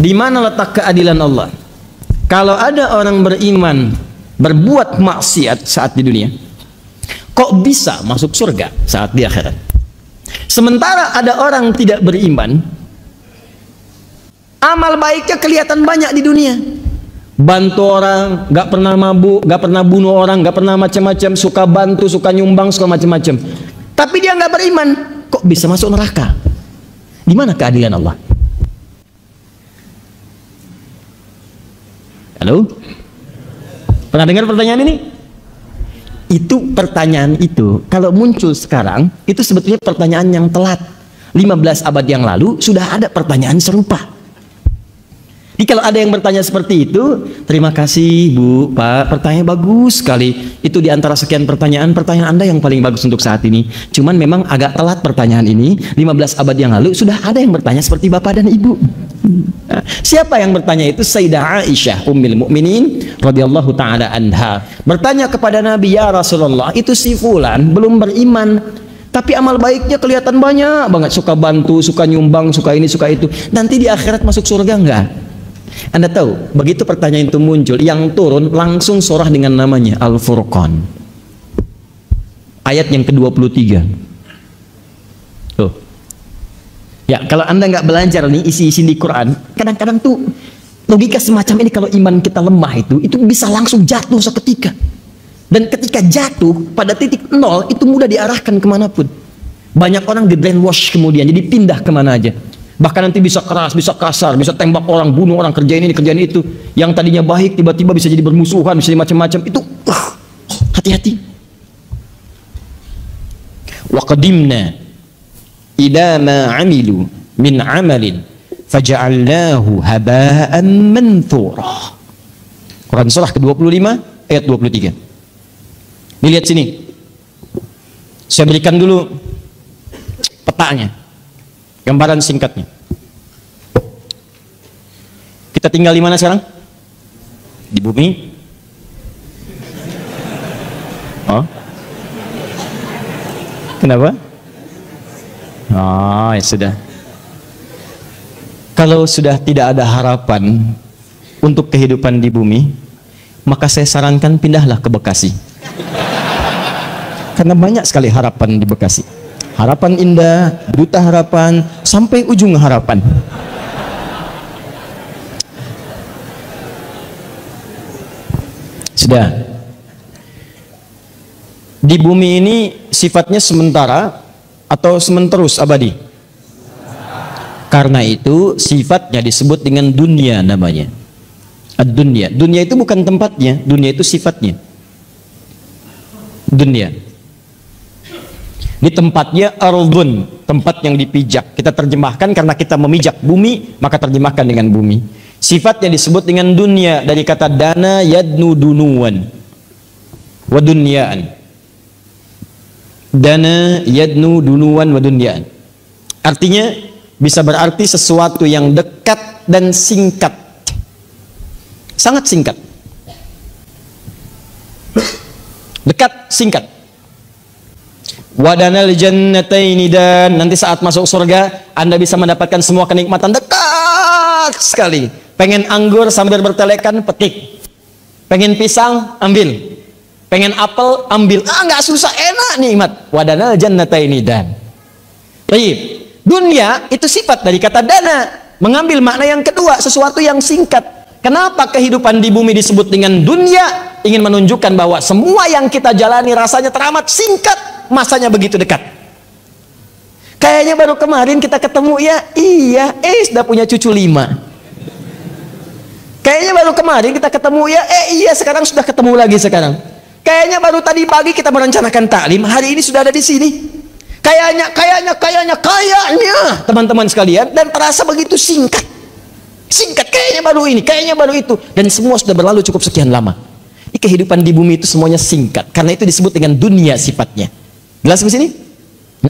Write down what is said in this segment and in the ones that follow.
Di mana letak keadilan Allah? Kalau ada orang beriman berbuat maksiat saat di dunia, kok bisa masuk surga saat di akhirat? Sementara ada orang tidak beriman, amal baiknya kelihatan banyak di dunia, bantu orang, gak pernah mabuk, gak pernah bunuh orang, gak pernah macam-macam, suka bantu, suka nyumbang, suka macam-macam. Tapi dia gak beriman, kok bisa masuk neraka? Di mana keadilan Allah? Halo? Pernah dengar pertanyaan ini? Itu pertanyaan itu kalau muncul sekarang itu sebetulnya pertanyaan yang telat. 15 abad yang lalu sudah ada pertanyaan serupa. Jadi kalau ada yang bertanya seperti itu, terima kasih Bu, Pak, pertanyaan bagus sekali. Itu diantara sekian pertanyaan Anda yang paling bagus untuk saat ini. Cuman memang agak telat pertanyaan ini. 15 abad yang lalu sudah ada yang bertanya seperti Bapak dan Ibu. Nah, siapa yang bertanya itu? Sayyidah Aisyah Ummul Mukminin radhiyallahu taala anha bertanya kepada Nabi, ya Rasulullah, itu si fulan belum beriman, tapi amal baiknya kelihatan banyak banget, suka bantu, suka nyumbang, suka ini, suka itu. Nanti di akhirat masuk surga enggak? Anda tahu, begitu pertanyaan itu muncul, yang turun langsung surah dengan namanya Al-Furqan. Ayat yang ke-23. Tuh. Ya, kalau Anda nggak belajar nih isi-isi di Quran, kadang-kadang tuh logika semacam ini kalau iman kita lemah itu bisa langsung jatuh seketika. Dan ketika jatuh pada titik nol itu mudah diarahkan kemanapun. Banyak orang di brainwash kemudian, jadi pindah kemana aja. Bahkan nanti bisa keras, bisa kasar, bisa tembak orang, bunuh orang, kerjain ini, kerjain itu. Yang tadinya baik tiba-tiba bisa jadi bermusuhan, bisa jadi macam-macam. Itu hati-hati. Wa qadimna ila ma 'amilu min 'amalin faja'alnahu haba'an manthura. Quran surah ke-25 ayat 23. Dilihat sini. Saya berikan dulu petanya, gambaran singkatnya. Kita tinggal di mana sekarang? Di bumi. Oh. Kenapa? Oh, ya sudah. Kalau sudah tidak ada harapan untuk kehidupan di bumi, maka saya sarankan pindahlah ke Bekasi. Karena banyak sekali harapan di Bekasi. Harapan indah, duta harapan, sampai ujung harapan. Sudah. Di bumi ini sifatnya sementara atau sementerus abadi? Karena itu sifatnya disebut dengan dunia namanya. Ad-dunya. Dunia itu bukan tempatnya, dunia itu sifatnya. Dunia. Di tempatnya ardun, tempat yang dipijak. Kita terjemahkan karena kita memijak bumi, maka terjemahkan dengan bumi. Sifatnya disebut dengan dunia dari kata dana yadnu dunuan wa dunyaan. Dana yadnu dunuan wa dunyaan. Artinya bisa berarti sesuatu yang dekat dan singkat. Sangat singkat. Dekat, singkat. Wadanal jannataini, dan nanti saat masuk surga Anda bisa mendapatkan semua kenikmatan dekat sekali. Pengen anggur sambil bertelekan, petik. Pengen pisang, ambil. Pengen apel, ambil. Nggak susah, enak, nikmat. Wadanal jannataini dan. Baik. Dunia itu sifat dari kata dana, mengambil makna yang kedua, sesuatu yang singkat. Kenapa kehidupan di bumi disebut dengan dunia? Ingin menunjukkan bahwa semua yang kita jalani rasanya teramat singkat, masanya begitu dekat. Kayaknya baru kemarin kita ketemu, ya iya, sudah punya cucu 5. Kayaknya baru kemarin kita ketemu, ya iya, sekarang sudah ketemu lagi sekarang. Kayaknya baru tadi pagi kita merencanakan taklim, hari ini sudah ada di sini. Kayaknya teman-teman sekalian, dan terasa begitu singkat. Singkat, kayaknya baru ini, kayaknya baru itu, dan semua sudah berlalu cukup sekian lama. Ini kehidupan di bumi itu semuanya singkat, karena itu disebut dengan dunia sifatnya. Jelas di sini?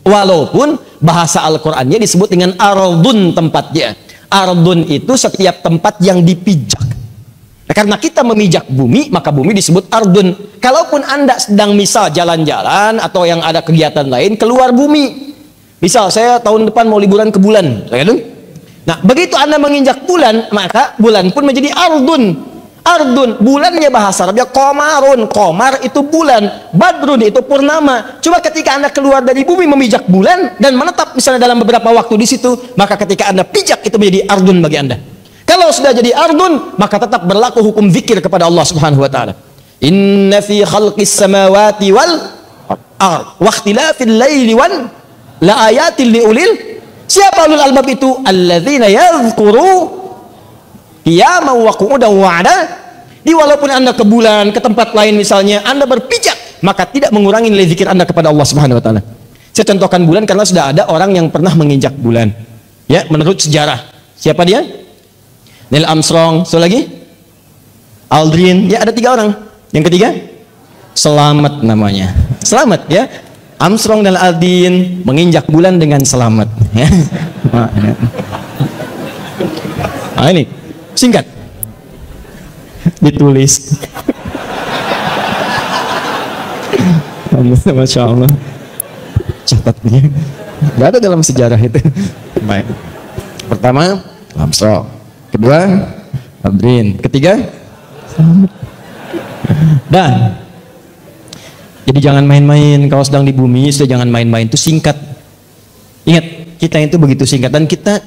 Walaupun bahasa Al-Qur'annya disebut dengan ardun, tempatnya. Ardun itu setiap tempat yang dipijak. Nah, karena kita memijak bumi, maka bumi disebut ardun. Kalaupun Anda sedang misal jalan-jalan atau yang ada kegiatan lain keluar bumi. Misal saya tahun depan mau liburan ke bulan, Nah, begitu Anda menginjak bulan, maka bulan pun menjadi ardun. Ardun, bulannya bahasa Arabnya komarun. Komar itu bulan, badrun itu purnama. Coba ketika Anda keluar dari bumi memijak bulan dan menetap misalnya dalam beberapa waktu di situ, maka ketika Anda pijak itu menjadi ardun bagi Anda. Kalau sudah jadi ardun, maka tetap berlaku hukum zikir kepada Allah Subhanahu wa taala. Inna fi khalqis samawati wal ard wa ikhtilafil laili wan la ayatil liulil. Siapa ulul albab itu? Alladzina yadhkuru qiyaman wa qu'udan wa 'ala. Di walaupun Anda ke bulan, ke tempat lain misalnya, Anda berpijak, maka tidak mengurangi nilai zikir Anda kepada Allah Subhanahu wa taala. Saya contohkan bulan karena sudah ada orang yang pernah menginjak bulan. Ya, menurut sejarah. Siapa dia? Neil Armstrong, so lagi? Aldrin, ya ada 3 orang. Yang ketiga? Selamat namanya. Selamat ya. Armstrong dan Aldrin menginjak bulan dengan selamat. Ya. Nah, ini singkat. Ditulis. Masya Allah. Catatnya. Gak ada dalam sejarah itu. Baik. Pertama, Armstrong. Kedua, Aldrin. Ketiga, selamat. Dan jadi jangan main-main kalau sedang di bumi, sudah jangan main-main, itu singkat. Ingat, kita itu begitu singkat dan kita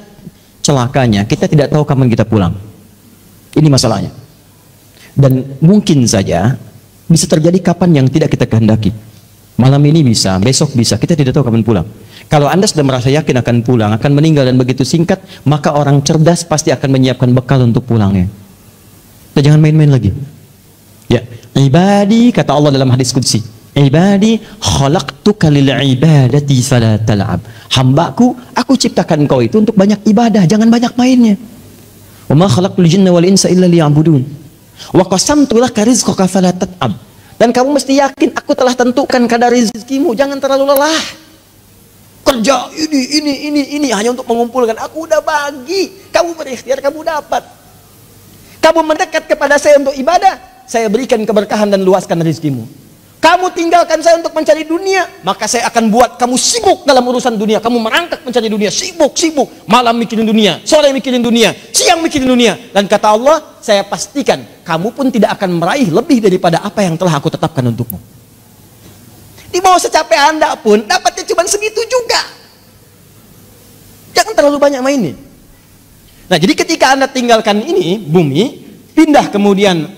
celakanya, kita tidak tahu kapan kita pulang. Ini masalahnya. Dan mungkin saja bisa terjadi kapan yang tidak kita kehendaki. Malam ini bisa, besok bisa, kita tidak tahu kapan pulang. Kalau Anda sudah merasa yakin akan pulang, akan meninggal dan begitu singkat, maka orang cerdas pasti akan menyiapkan bekal untuk pulangnya. Kita jangan main-main lagi. Ya, ibadi, kata Allah dalam hadis qudsi, ibadi khalaqtuka lil ibadati fala tal'ab. Hambaku, aku ciptakan kau itu untuk banyak ibadah, jangan banyak mainnya. Wa ma khalaqtul jinna wal insa illa liya'budun. Wa qasamtu laka rizqaka fala tat'ab. Dan kamu mesti yakin aku telah tentukan kadar rezekimu, jangan terlalu lelah. Kerja ini hanya untuk mengumpulkan. Aku udah bagi, kamu berikhtiar, kamu dapat. Kamu mendekat kepada saya untuk ibadah, saya berikan keberkahan dan luaskan rezekimu. Kamu tinggalkan saya untuk mencari dunia, maka saya akan buat kamu sibuk dalam urusan dunia. Kamu merangkak mencari dunia, sibuk. Malam mikirin dunia, sore mikirin dunia, siang mikirin dunia. Dan kata Allah, saya pastikan kamu pun tidak akan meraih lebih daripada apa yang telah aku tetapkan untukmu. Di bawah secapek Anda pun dapatnya cuma segitu juga. Jangan terlalu banyak mainnya. Nah, jadi ketika Anda tinggalkan ini, bumi, pindah kemudian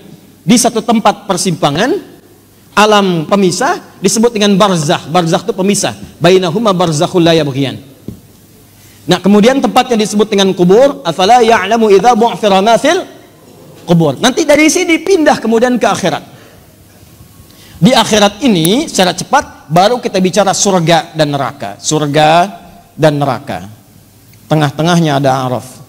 di satu tempat persimpangan, alam pemisah, disebut dengan barzakh. Barzakh itu pemisah. Bainahuma barzakhul la yabghiyan. Nah, kemudian tempatnya disebut dengan kubur. Afala ya'lamu idza bu'thira ma fil kubur. Nanti dari sini pindah kemudian ke akhirat. Di akhirat ini secara cepat baru kita bicara surga dan neraka. Surga dan neraka. Tengah-tengahnya ada Araf.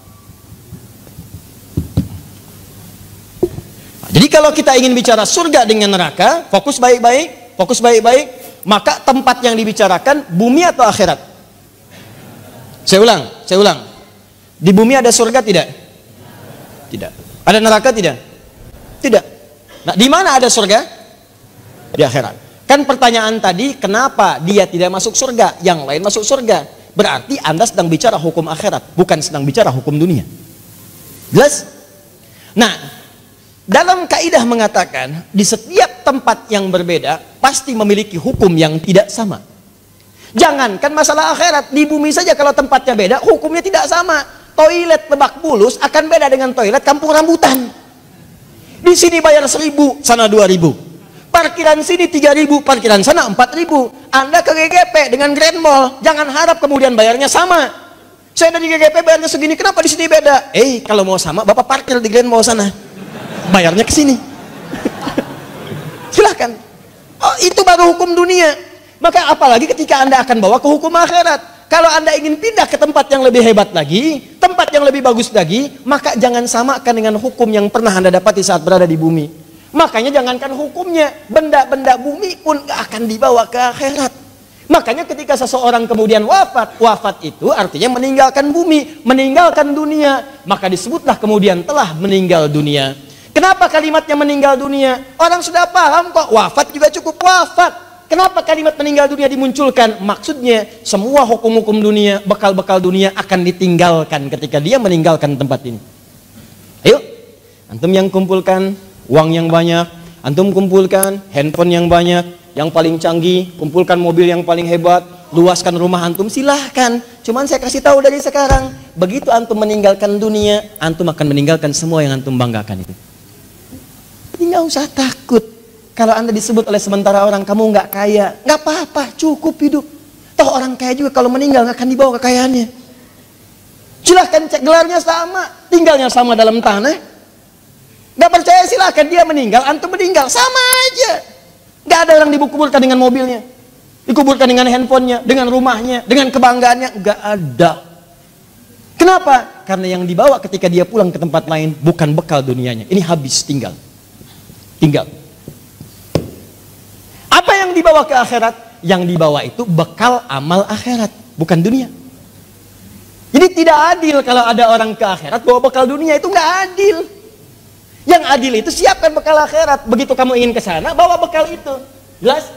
Jadi kalau kita ingin bicara surga dengan neraka, fokus baik-baik, maka tempat yang dibicarakan bumi atau akhirat? Saya ulang. Di bumi ada surga tidak? Tidak. Ada neraka tidak? Tidak. Nah, di mana ada surga? Di akhirat. Kan pertanyaan tadi, kenapa dia tidak masuk surga, yang lain masuk surga? Berarti Anda sedang bicara hukum akhirat, bukan sedang bicara hukum dunia. Jelas? Nah, dalam kaidah mengatakan, di setiap tempat yang berbeda pasti memiliki hukum yang tidak sama. Jangankan masalah akhirat, di bumi saja kalau tempatnya beda, hukumnya tidak sama. Toilet Lebak Bulus akan beda dengan toilet Kampung Rambutan. Di sini bayar 1.000, sana 2.000. Parkiran sini 3.000, parkiran sana 4.000. Anda ke GGP dengan Grand Mall, jangan harap kemudian bayarnya sama. Saya dari GGP bayarnya segini, kenapa di sini beda? Kalau mau sama, Bapak parkir di Grand Mall sana. Bayarnya ke sini. Silahkan. Oh, itu baru hukum dunia. Maka apalagi ketika Anda akan bawa ke hukum akhirat. Kalau Anda ingin pindah ke tempat yang lebih hebat lagi, tempat yang lebih bagus lagi, maka jangan samakan dengan hukum yang pernah Anda dapati saat berada di bumi. Makanya jangankan hukumnya, benda-benda bumi pun gak akan dibawa ke akhirat. Makanya ketika seseorang kemudian wafat itu artinya meninggalkan bumi, meninggalkan dunia. Maka disebutlah kemudian telah meninggal dunia. Kenapa kalimatnya meninggal dunia? Orang sudah paham kok, wafat juga cukup wafat. Kenapa kalimat meninggal dunia dimunculkan? Maksudnya semua hukum-hukum dunia, bekal-bekal dunia akan ditinggalkan ketika dia meninggalkan tempat ini. Ayo, antum yang kumpulkan uang yang banyak, antum kumpulkan handphone yang banyak, yang paling canggih, kumpulkan mobil yang paling hebat, luaskan rumah antum, silahkan. Cuman saya kasih tahu dari sekarang, begitu antum meninggalkan dunia, antum akan meninggalkan semua yang antum banggakan itu. Jadi nggak usah takut. Kalau anda disebut oleh sementara orang kamu nggak kaya, nggak apa-apa, cukup hidup. Toh orang kaya juga kalau meninggal nggak akan dibawa kekayaannya. Silahkan cek, gelarnya sama, tinggalnya sama dalam tanah. Nggak percaya silahkan, dia meninggal, antum meninggal, sama aja. Nggak ada orang dikuburkan dengan mobilnya, dikuburkan dengan handphonenya, dengan rumahnya, dengan kebanggaannya, nggak ada. Kenapa? Karena yang dibawa ketika dia pulang ke tempat lain bukan bekal dunianya. Ini habis, tinggal. Apa yang dibawa ke akhirat? Yang dibawa itu bekal amal akhirat, bukan dunia. Jadi tidak adil kalau ada orang ke akhirat bawa bekal dunia, itu nggak adil. Yang adil itu siapkan bekal akhirat. Begitu kamu ingin ke sana, bawa bekal itu. Jelas?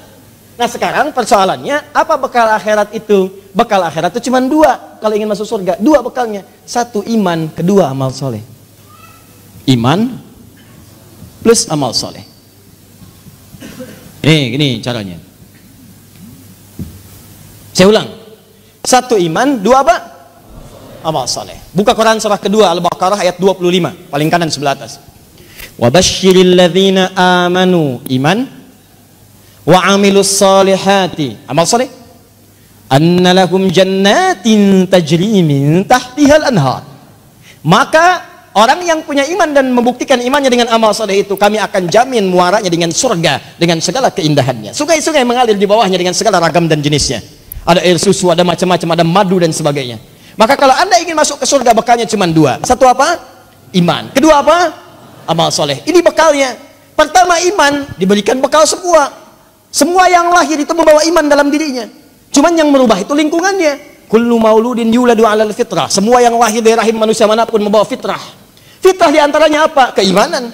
Nah sekarang persoalannya, apa bekal akhirat itu? Bekal akhirat itu cuma dua. Kalau ingin masuk surga, dua bekalnya. Satu iman, kedua amal soleh. Iman plus amal soleh. Ini caranya. Saya ulang. Satu iman, dua apa? Amal soleh. Buka Quran surah kedua Al-Baqarah ayat 25, paling kanan sebelah atas. Wa basyiril ladzina amanu, iman, wa amilus solihati, amal soleh, anna lahum jannatin tajri min tahtihal anhar. Maka orang yang punya iman dan membuktikan imannya dengan amal soleh itu, kami akan jamin muaranya dengan surga, dengan segala keindahannya. Sungai-sungai mengalir di bawahnya dengan segala ragam dan jenisnya. Ada air susu, ada macam-macam, ada madu dan sebagainya. Maka kalau anda ingin masuk ke surga, bekalnya cuma dua. Satu apa? Iman. Kedua apa? Amal soleh. Ini bekalnya. Pertama iman, diberikan bekal semua. Semua yang lahir itu membawa iman dalam dirinya. Cuman yang merubah itu lingkungannya. Kullu mauludin yuladu 'alal fitrah. Semua yang lahir dari rahim manusia manapun membawa fitrah. Fitrah diantaranya apa? Keimanan.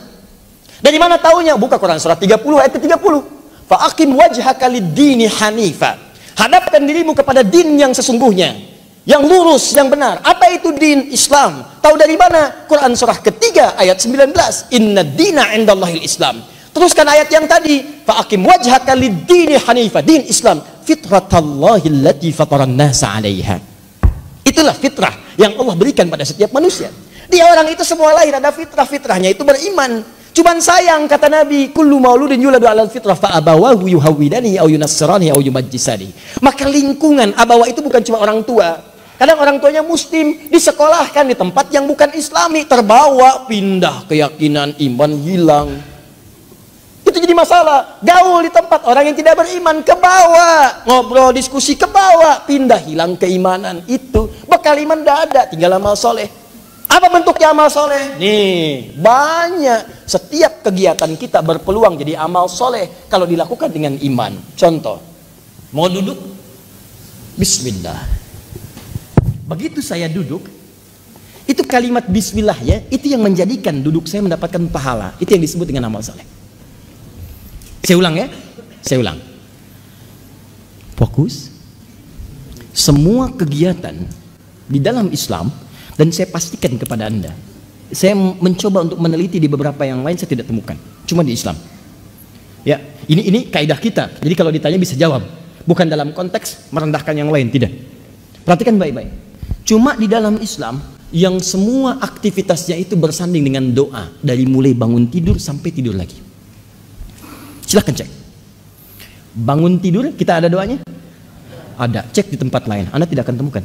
Dari mana taunya? Buka Quran surah 30 ayat ke-30. Fa'aqim wajhaka lid-dini hanifa. Hadapkan dirimu kepada din yang sesungguhnya, yang lurus, yang benar. Apa itu din? Islam. Tahu dari mana? Quran surah ketiga ayat 19. Inna dina indallahil Islam. Teruskan ayat yang tadi. Fa'aqim wajhaka lid-dini hanifa. Din Islam. Fitratallahi allati fataran nasa 'alaiha. Itulah fitrah yang Allah berikan pada setiap manusia. Dia orang itu semua lahir ada fitrah, fitrahnya itu beriman. Cuman sayang kata Nabi, kullu mauludin yuladu 'alal fitrah fa abawahu yuhawwidani aw yunassirani aw yumajjisani. Maka lingkungan abawa itu bukan cuma orang tua. Kadang orang tuanya muslim, disekolahkan di tempat yang bukan islami, terbawa, pindah keyakinan, iman hilang. Itu jadi masalah. Gaul di tempat orang yang tidak beriman, ke bawah, ngobrol diskusi ke bawah, pindah hilang keimanan. Itu bekal iman tidak ada, tinggal amal soleh. Apa bentuknya amal soleh? Nih, banyak. Setiap kegiatan kita berpeluang jadi amal soleh kalau dilakukan dengan iman. Contoh, mau duduk? Bismillah. Begitu saya duduk, itu kalimat bismillah ya, itu yang menjadikan duduk saya mendapatkan pahala. Itu yang disebut dengan amal soleh. Saya ulang ya, saya ulang. Fokus. Semua kegiatan di dalam Islam, dan saya pastikan kepada anda, saya mencoba untuk meneliti di beberapa yang lain, saya tidak temukan, cuma di Islam. Ya, ini kaidah kita. Jadi kalau ditanya bisa jawab, bukan dalam konteks merendahkan yang lain, tidak. Perhatikan baik-baik. Cuma di dalam Islam yang semua aktivitasnya itu bersanding dengan doa, dari mulai bangun tidur sampai tidur lagi. Silahkan cek. Bangun tidur kita ada doanya? Ada. Cek di tempat lain, anda tidak akan temukan.